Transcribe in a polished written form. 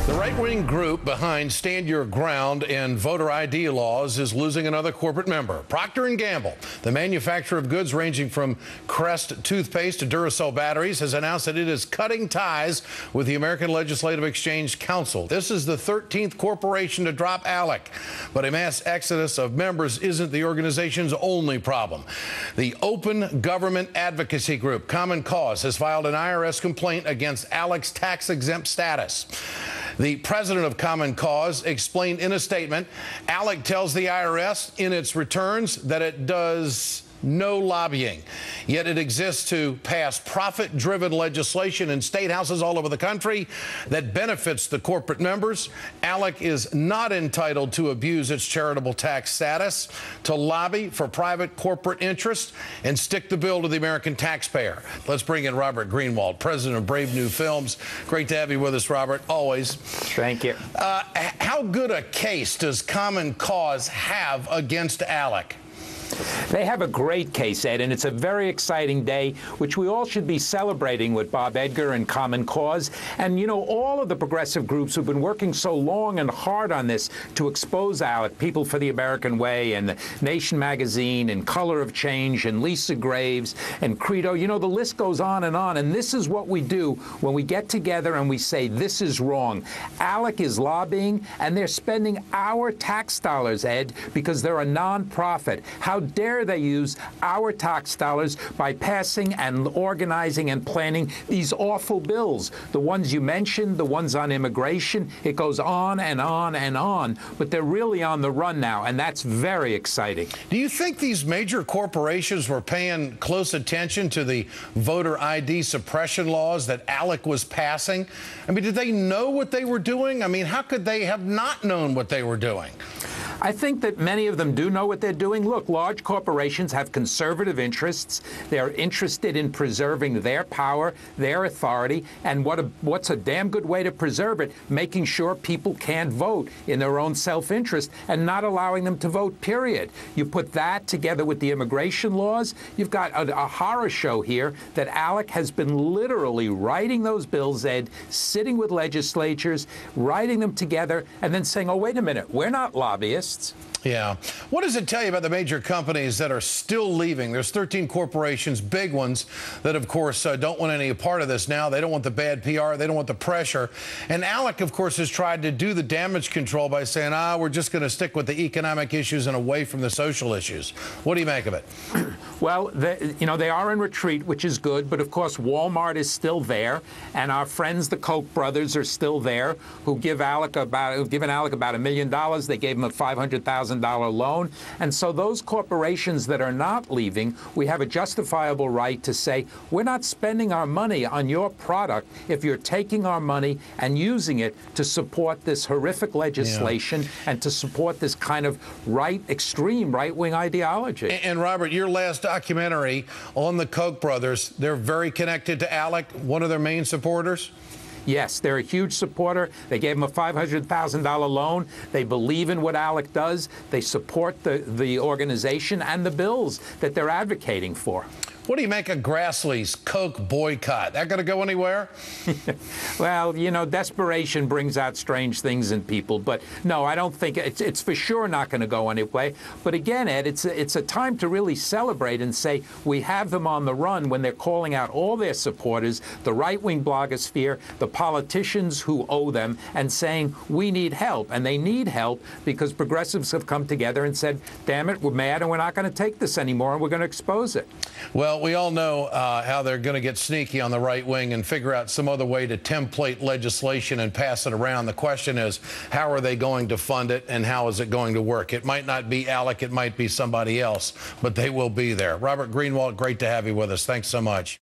The right-wing group behind Stand Your Ground and voter ID laws is losing another corporate member. Procter & Gamble, the manufacturer of goods ranging from Crest toothpaste to Duracell batteries, has announced that it is cutting ties with the American Legislative Exchange Council. This is the 13th corporation to drop ALEC. But a mass exodus of members isn't the organization's only problem. The Open Government Advocacy Group, Common Cause, has filed an IRS complaint against ALEC's tax-exempt status. The president of Common Cause explained in a statement, ALEC tells the IRS in its returns that it does no lobbying, yet it exists to pass profit-driven legislation in state houses all over the country that benefits the corporate members. ALEC is not entitled to abuse its charitable tax status to lobby for private corporate interests and stick the bill to the American taxpayer. Let's bring in Robert Greenwald, president of Brave New Films. Great to have you with us, Robert, always. Thank you. How good a case does Common Cause have against ALEC? They have a great case, Ed, and it's a very exciting day, which we all should be celebrating with Bob Edgar and Common Cause. And, you know, all of the progressive groups who've been working so long and hard on this to expose ALEC, People for the American Way and the Nation magazine and Color of Change and Lisa Graves and Credo, you know, the list goes on. And this is what we do when we get together and we say this is wrong. ALEC is lobbying, and they're spending our tax dollars, Ed, because they're a nonprofit. How dare they use our tax dollars by passing and organizing and planning these awful bills? The ones you mentioned, the ones on immigration, it goes on and on and on. But they're really on the run now, and that's very exciting. Do you think these major corporations were paying close attention to the voter ID suppression laws that ALEC was passing? I mean, did they know what they were doing? I mean, how could they have not known what they were doing? I think that many of them do know what they're doing. Look, large corporations have conservative interests. They're interested in preserving their power, their authority, and what's a damn good way to preserve it? Making sure people can't vote in their own self-interest and not allowing them to vote, period. You put that together with the immigration laws, you've got a horror show here that ALEC has been literally writing those bills, Ed, sitting with legislatures, writing them together, and then saying, oh, wait a minute, we're not lobbyists. Yeah. What does it tell you about the major companies that are still leaving? There's 13 corporations, big ones, that, of course, don't want any part of this now. They don't want the bad PR. They don't want the pressure. And ALEC, of course, has tried to do the damage control by saying, we're just going to stick with the economic issues and away from the social issues. What do you make of it? Well, they are in retreat, which is good. But, of course, Wal Mart is still there. And our friends, the Koch brothers, are still there, who've given ALEC about $1 million. They gave them a $500,000 loan. And so those corporations that are not leaving, we have a justifiable right to say, we're not spending our money on your product if you're taking our money and using it to support this horrific legislation and to support this kind of extreme right-wing ideology. And Robert, your last documentary on the Koch brothers, they're very connected to ALEC, one of their main supporters? Yes, they're a huge supporter. They gave him a $500,000 loan. They believe in what ALEC does. They support the organization and the bills that they're advocating for. What do you make of Grassley's Coke boycott? That going to go anywhere? Well, you know, desperation brings out strange things in people. But no, I don't think it's for sure not going to go anywhere. But again, Ed, it's a time to really celebrate and say we have them on the run when they're calling out all their supporters, the right-wing blogosphere, the politicians who owe them, and saying we need help. And they need help because progressives have come together and said, damn it, we're mad and we're not going to take this anymore and we're going to expose it. Well, we all know how they're going to get sneaky on the right wing and figure out some other way to template legislation and pass it around. The question is, how are they going to fund it and how is it going to work? It might not be ALEC, it might be somebody else, but they will be there. Robert Greenwald, great to have you with us. Thanks so much.